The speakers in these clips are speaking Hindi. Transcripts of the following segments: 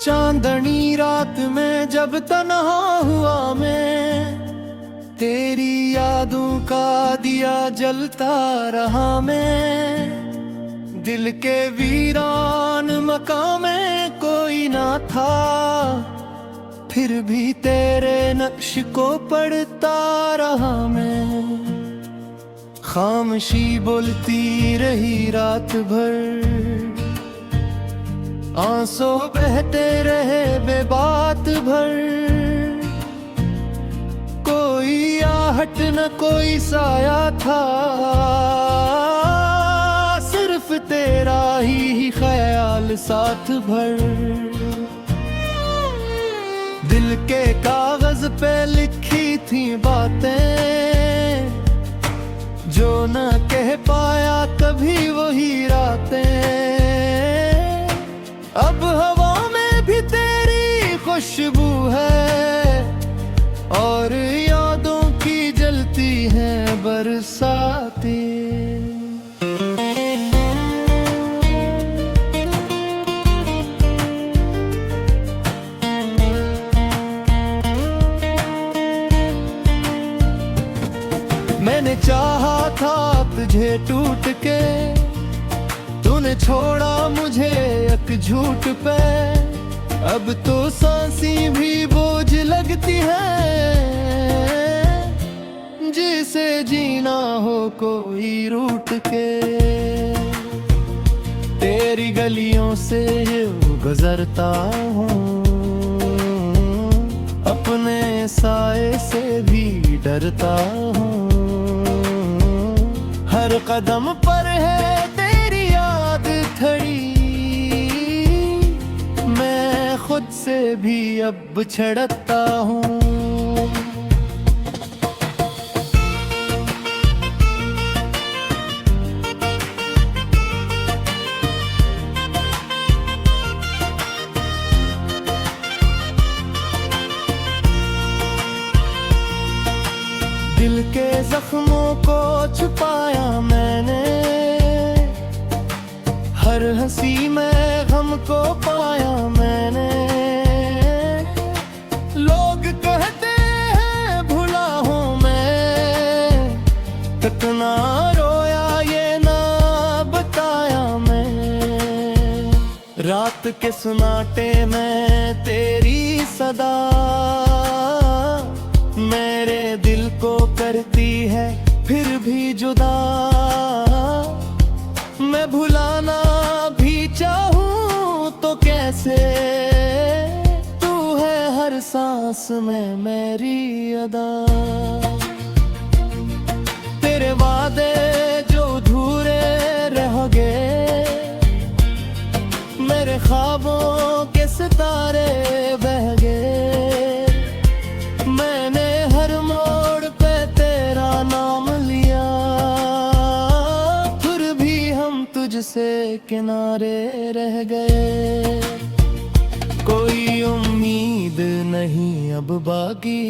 चांदनी रात में जब तन्हा हुआ मैं, तेरी यादों का दिया जलता रहा मैं। दिल के वीरान मकाम में कोई ना था, फिर भी तेरे नक्श को पढ़ता रहा मैं। खामोशी बोलती रही रात भर, आंसू बहते रहे बेबात भर। कोई आहट न कोई साया था, सिर्फ तेरा ही ख्याल साथ भर। दिल के कागज पे लिखी थी बातें, जो न कह पाया कभी वही रातें। अब हवा में भी तेरी खुशबू है, और यादों की जलती है बरसाती। मैंने चाहा था तुझे टूट के, तूने छोड़ा मुझे एक झूठ पे। अब तो सांसी भी बोझ लगती है, जिसे जीना हो कोई रूठ के। तेरी गलियों से गुजरता हूँ, अपने साए से भी डरता हूँ। हर कदम पर है तेरी याद खड़ी, मैं खुद से भी अब छड़ता हूँ। दिल के जख्मों को छुपाया मैंने, हर हंसी में गम को पाया मैंने। लोग कहते हैं भुला हूँ मैं, कितना रोया ये ना बताया मैं। रात के सुनाटे में तेरी सदा मेरे दिल को करती है फिर भी जुदा। मैं भुलाना भी चाहूँ तो कैसे, तू है हर सांस में मेरी अदा। तेरे वादे जो अधूरे रह गए, मेरे ख्वाबों के सितारे बह गए। मैंने हर मोड़ पे तेरा नाम लिया, फिर भी हम तुझसे किनारे रह गए। कोई उम्मीद नहीं अब बाकी,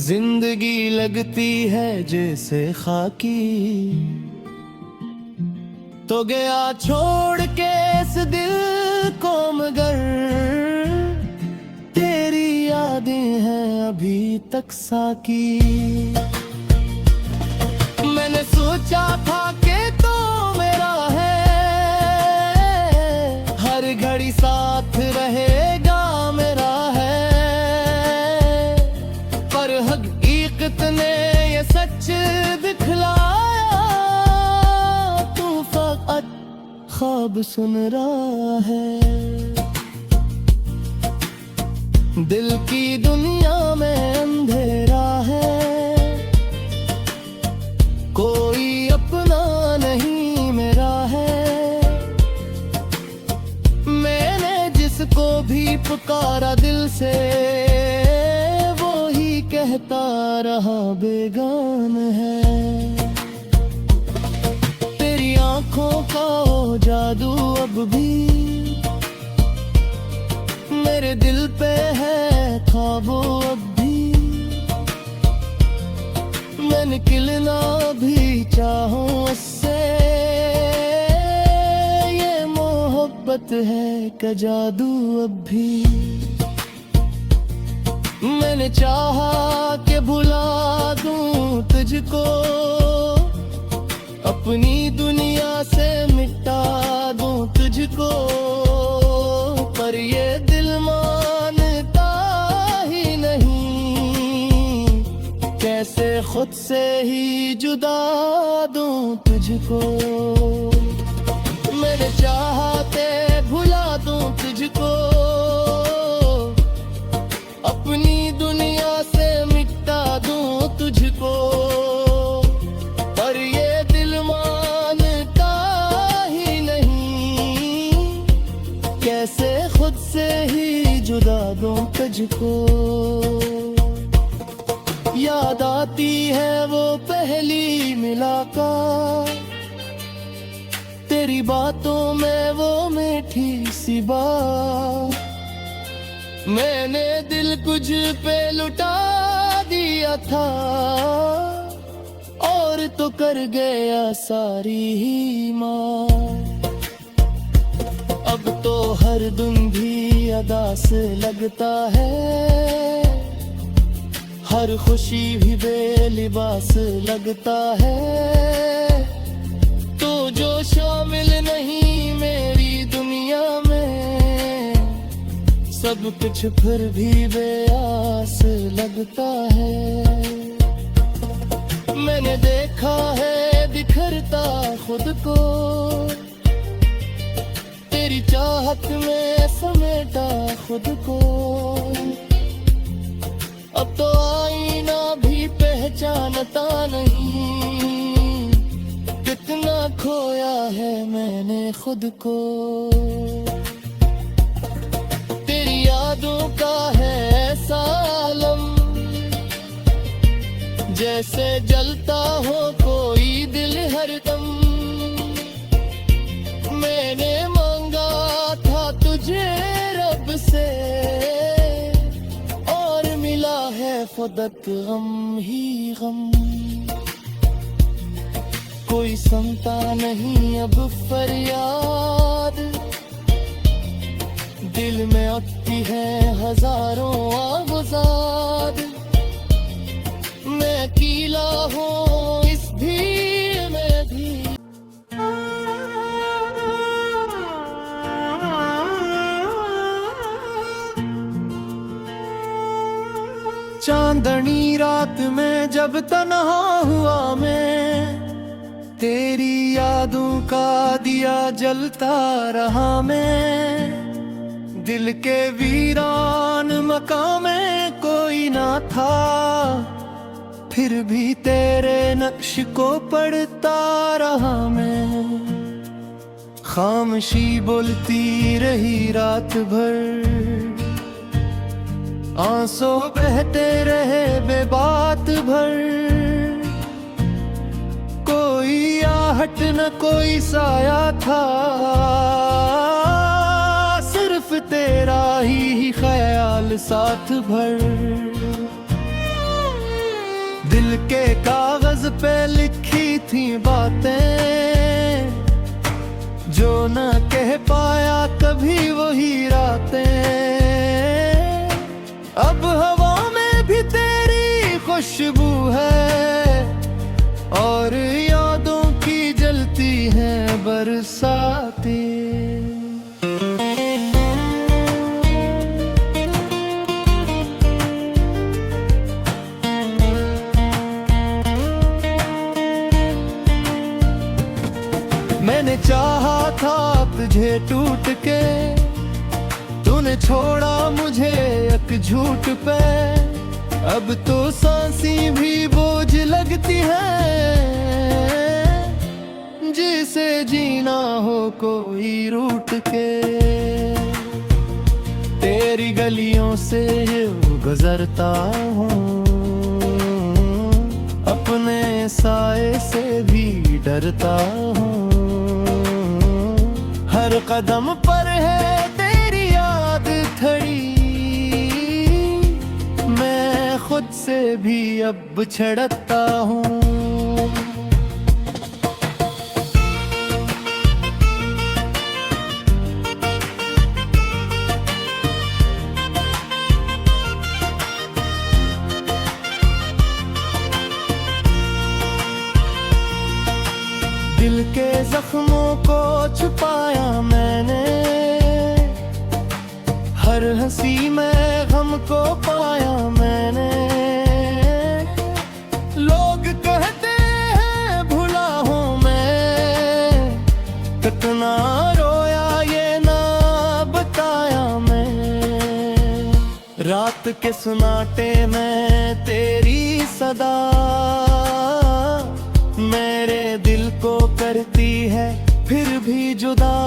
जिंदगी लगती है जैसे खाकी। तो गया छोड़ के इस दिल को, मगर तेरी यादें हैं अभी तक साकी। मैंने सोचा था कि तो मेरा है, हर घड़ी साथ रहेगा मेरा है। पर हकीकत ने ये सच दिखलाया, तू फकत ख्वाब सुन रहा है। दिल की दुनिया में अंधेरा है, कोई अपना नहीं मेरा है। मैंने जिसको भी पुकारा दिल से, वो ही कहता रहा बेगान है। तेरी आंखों का जादू अब भी मेरे दिल पे है ख्वाबो अब भी। मैं निकलना भी चाहूँ उससे, ये मोहब्बत मोहब्बत है का जादू अब भी। मैंने चाहा कि भुला दूं तुझको, अपनी दुनिया से मिटा दूं तुझको, पर ये दिल मानता ही नहीं, कैसे खुद से ही जुदा दूं तुझको। मैंने चाहते भुला दूं तुझको, अपनी दुनिया से मिटा दूं तुझको, पर ये दिल मानता ही नहीं, कैसे खुद से ही जुदा दूं तुझको। याद आती है वो पहली मुलाकात, तेरी बातों में वो मीठी सी बात, मैंने दिल कुछ पे लुटा दिया था, और तो कर गया सारी ही माँ। अब तो हर दिन भी अदास लगता है, हर खुशी भी बेलिबास लगता है, तो जो शामिल नहीं मेरी दुनिया में, सब कुछ फिर भी बेआस लगता है। मैंने देखा है बिखरता खुद को, तेरी चाहत में समेटा खुद को, अब तो आईना भी पहचानता नहीं, कितना खोया है मैंने खुद को। तेरी यादों का है ऐसा आलम, जैसे जलता हो कोई दिल हरदम, मैंने मांगा था तुझे रब से, और मिला है खुदक गम ही गम। कोई सुनता नहीं अब फरियाद, दिल में उठती है हजारों आवाज़, मैं अकेला हूँ इस भीड़ में भी। चांदनी रात में जब तन्हा हुआ मैं, तेरी यादों का दिया जलता रहा मैं, दिल के वीरान मकाम में कोई ना था, फिर भी तेरे नक्श को पढ़ता रहा मैं। खामोशी बोलती रही रात भर, आंसू बहते रहे बेबात भर, कोई आहट न कोई साया था, सिर्फ तेरा ही ख्याल साथ भर। दिल के कागज पे लिखी थी बातें, जो न कह पाया कभी वही रातें, अब हवा में भी तेरी खुशबू है, और यादों की जलती है बरसातें। मैंने चाहा था तुझे टूट के, तूने छोड़ा मुझे एक झूठ पे, अब तो सांसी भी बोझ लगती है, जिसे जीना हो कोई रूठ के। तेरी गलियों से गुजरता हूँ, अपने साए से भी डरता हूँ, हर कदम पर है तेरी याद खड़ी, मैं खुद से भी अब छड़ता हूँ। छुपाया मैंने, हर हंसी में गम को पाया मैंने। लोग कहते हैं भुला हूँ मैं, कितना रोया ये ना बताया मैं। रात के सुनाटे में तेरी सदा मेरे दिल को करती है फिर भी जुदा।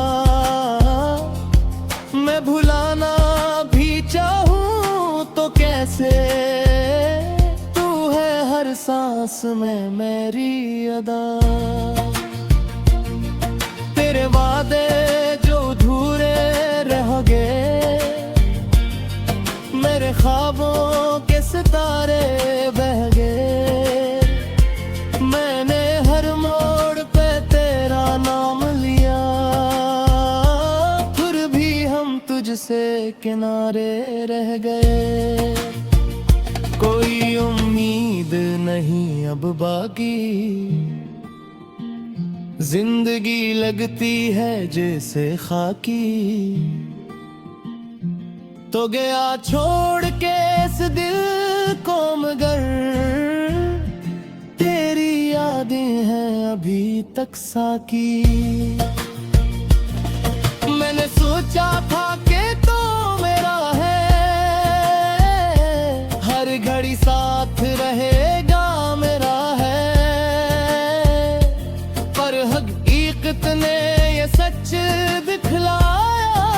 मैं भुलाना भी चाहूं तो कैसे, तू है हर सांस में मेरी अदा। तेरे वादे जो अधूरे रह गए, मेरे ख्वाबों के सितारे बह गए। मैंने हर मोड़ पे तेरा नाम लिया, फिर भी हम तुझसे किनारे रह गए। कोई उम्मीद नहीं अब बाकी, जिंदगी लगती है जैसे खाकी। तो गया छोड़ के इस दिल को मगर, तेरी यादें हैं अभी तक साकी। मैंने सोचा था कि तो मेरा है, हर घड़ी साथ रहेगा मेरा है। पर हकीकत ने ये सच दिखलाया,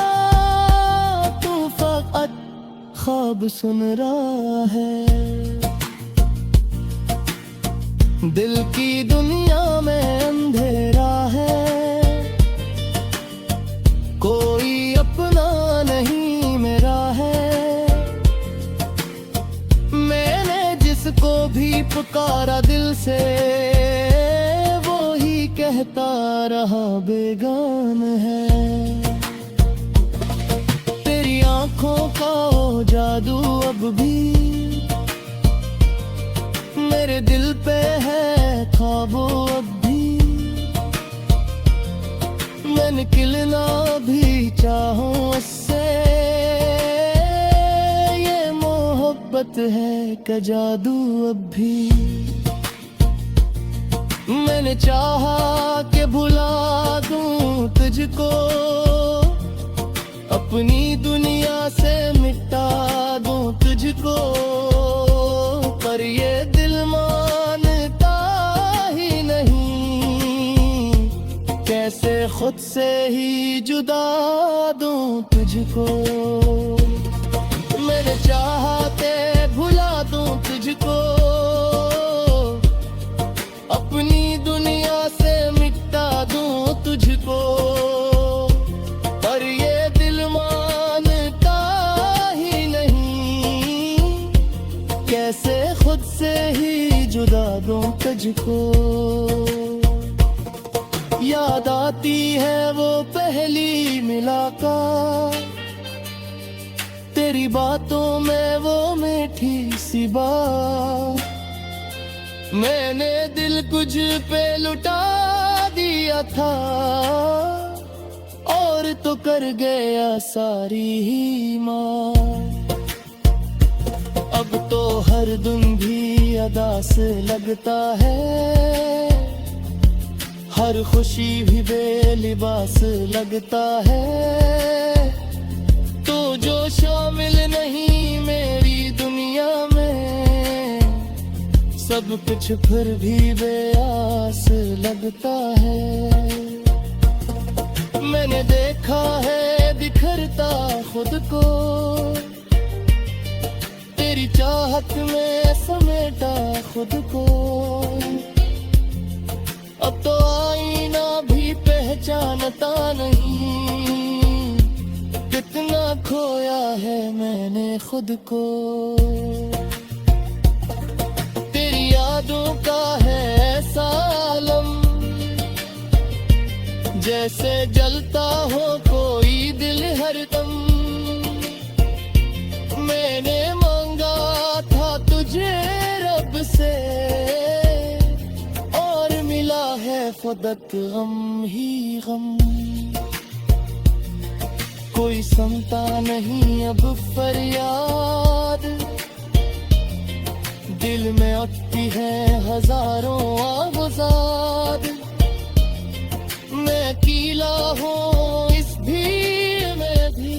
तू फकत ख्वाब सुन रहा है। दिल की दुनिया में अंधेरा है, कोई अपना नहीं मेरा है। मैंने जिसको भी पुकारा दिल से, वो ही कहता रहा बेगान है। तेरी आंखों का वो जादू अब भी मेरे दिल पे है ख्वाबों अब भी। मैं निकलना भी चाहूं उससे, ये मोहब्बत है का जादू अब भी। मैंने चाहा कि भुला दूं तुझको, अपनी दुनिया से मिटा दूं तुझको। पर ये दिल मानता ही नहीं, कैसे खुद से ही जुदा दूं तुझको। मैंने चाहते भुला दूं तुझको, अपनी दुनिया से मिटा दूं तुझको। पर ये दिल मानता ही नहीं, कैसे खुद से ही जुदा दूं तुझको। याद आती है वो पहली मुलाकात, तेरी बातों में वो मीठी सी बात। मैंने दिल कुछ पे लुटा दिया था, और तो कर गया सारी ही माँ। अब तो हर दिन भी अदा से लगता है, हर खुशी भी बेलिबास लगता है। तो जो शामिल नहीं मेरी दुनिया में, सब कुछ फिर भी बेआस लगता है। मैंने देखा है बिखरता खुद को, तेरी चाहत में समेटा खुद को। अब तो आईना भी पहचानता नहीं, कितना खोया है मैंने खुद को। तेरी यादों का है ऐसा आलम, जैसे जलता हो कोई दिल हरदम। मैंने मांगा था तुझे रब से, और मिला है खुदक गम ही गम, कोई सुनता नहीं अब फरियाद, दिल में उठती है हजारों आवाज़। मैं अकेला हूँ इस भीड़ में भी।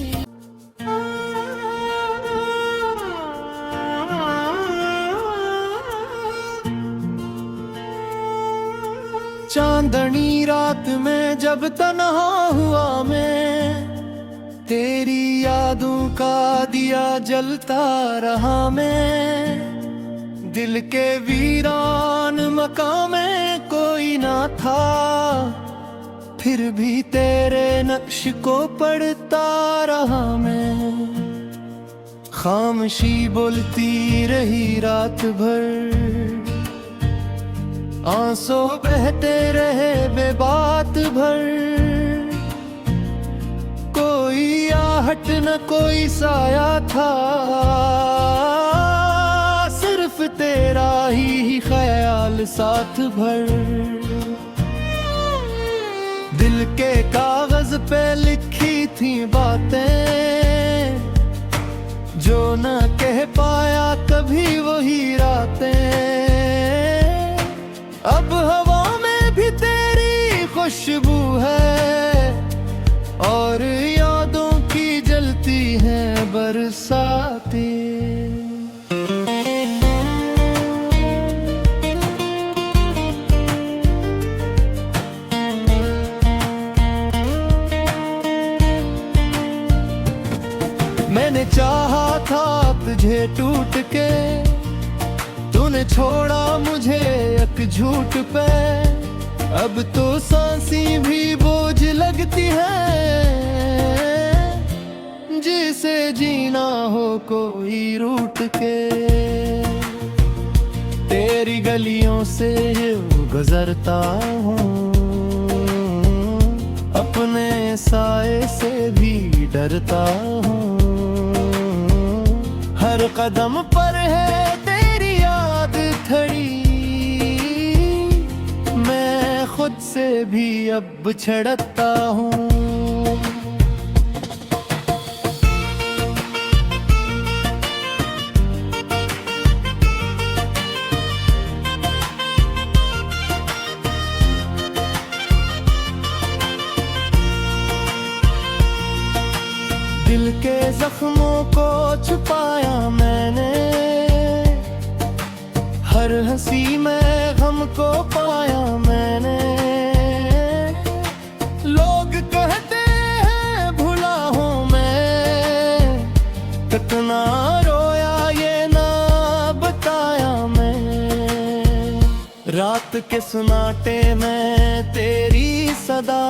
चांदनी रात में जब तन्हा हुआ मैं, तेरी यादों का दिया जलता रहा मैं। दिल के वीरान मकाम में कोई ना था, फिर भी तेरे नक्श को पढ़ता रहा मैं। खामोशी बोलती रही रात भर, आंसू बहते रहे बेबात भर। कोई आहट न कोई साया था, सिर्फ तेरा ही ख्याल साथ भर। दिल के कागज पे लिखी थी बातें, जो न कह पाया कभी वही रातें। अब हवा में भी तेरी खुशबू है, और यादों की जलती है बरसातें। मैंने चाहा था तुझे टूट के, तूने छोड़ा मुझे एक झूठ पे। अब तो सांसी भी बोझ लगती है, जिसे जीना हो कोई रूठ के। तेरी गलियों से गुजरता हूँ, अपने साए से भी डरता हूँ। हर कदम पर है तेरी याद खड़ी, मैं खुद से भी अब बिछड़ता हूँ। दिल के जख्मों को छुपाया मैंने, हर हंसी में गम को पाया मैंने। लोग कहते हैं भुला हूँ मैं, कितना रोया ये ना बताया मैं। रात के सुनाटे में तेरी सदा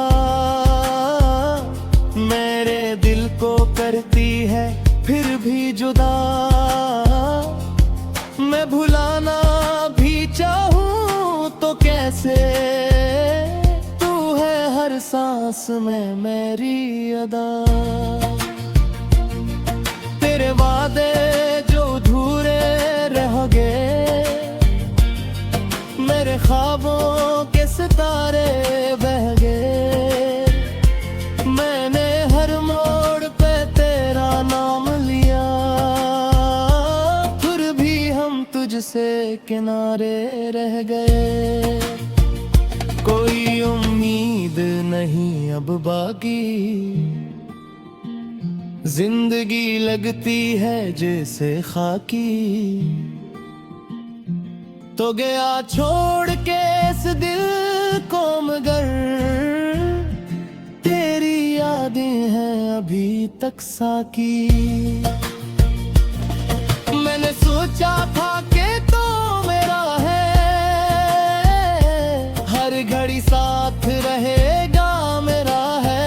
मेरे दिल को करती है फिर भी जुदा। मैं भुलाना भी चाहूँ तो कैसे, तू है हर सांस में मेरी अदा। तेरे वादे जो अधूरे रह गए, मेरे ख्वाबों के सितारे बह गए। मैंने हर मोड़ पे तेरा नाम लिया, फिर भी हम तुझसे किनारे रह गए। कोई उम्मीद नहीं अब बाकी, जिंदगी लगती है जैसे खाकी। तो गया छोड़ के इस दिल को, मगर तेरी यादें हैं अभी तक साकी। मैंने सोचा था कि तो मेरा है, हर घड़ी साथ रहेगा मेरा है।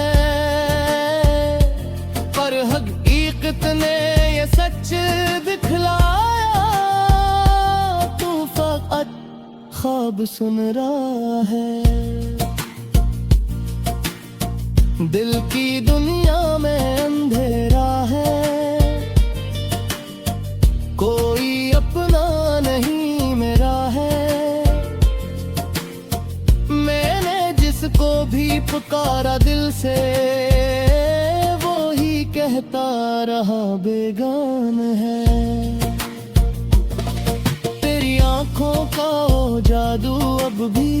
पर हकीकत ने ये सच दिखलाया, तू फकत ख्वाब सुन रहा है। दिल की दुनिया में अंधेरा है, कोई अपना नहीं मेरा है। मैंने पुकारा दिल से, वो ही कहता रहा बेगान है। तेरी आंखों का ओ जादू अब भी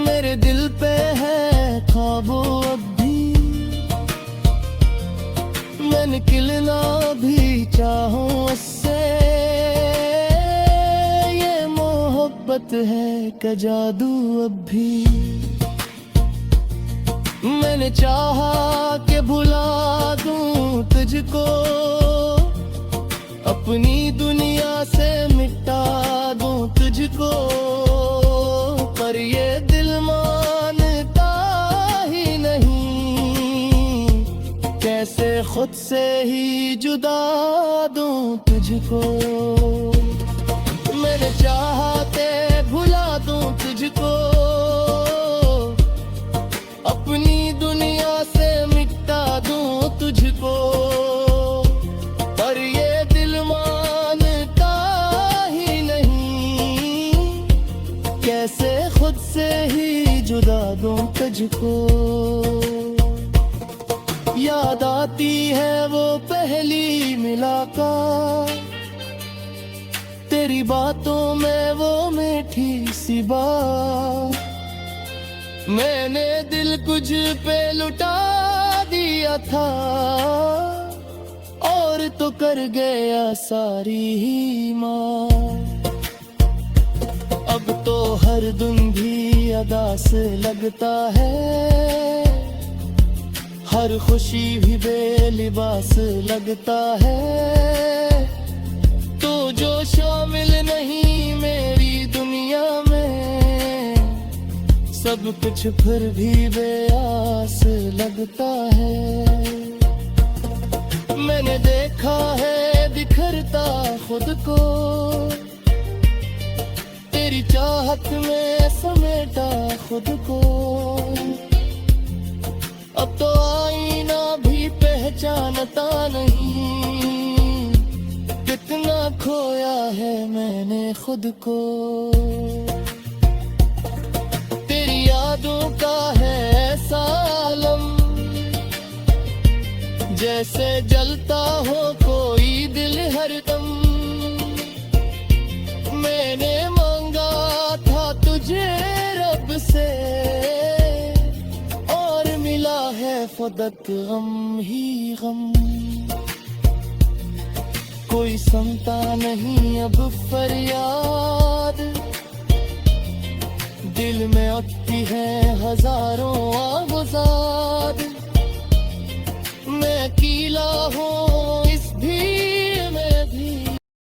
मेरे दिल पे है ख्वाबों अब भी। मैं निकलना भी चाहूं उससे, ये मोहब्बत है का जादू अब भी। मैंने चाहा कि भुला दूं तुझको, अपनी दुनिया से मिटा दूं तुझको, पर ये दिल मानता ही नहीं, कैसे खुद से ही जुदा दूं तुझको। मैंने चाहा के भुला दूं तुझको, अपनी दुनिया से मिटा दूं तुझको, पर ये दिल मानता ही नहीं, कैसे खुद से ही जुदा दूं तुझको। याद आती है वो पहली मुलाकात, तेरी बातों में वो मीठी सी बात। मैंने दिल कुछ पे लुटा दिया था, और तो कर गया सारी ही माँ। अब तो हर दिन भी अदा से लगता है, हर खुशी भी बेलिबास लगता है। तो जो शामिल नहीं मेरी दुनिया में, सब कुछ फिर भी बेआस लगता है। मैंने देखा है बिखरता खुद को, तेरी चाहत में समेटा खुद को। अब तो आईना भी पहचानता नहीं, कितना खोया है मैंने खुद को। तेरी यादों का है ऐसा आलम, जैसे जलता हो कोई दिल हरदम। मैंने मांगा था तुझे रब से, और मिला है फदक गम ही गम। कोई सुनता नहीं अब फरियाद, दिल में उठती है हजारों आवाज़। मैं अकेला हूँ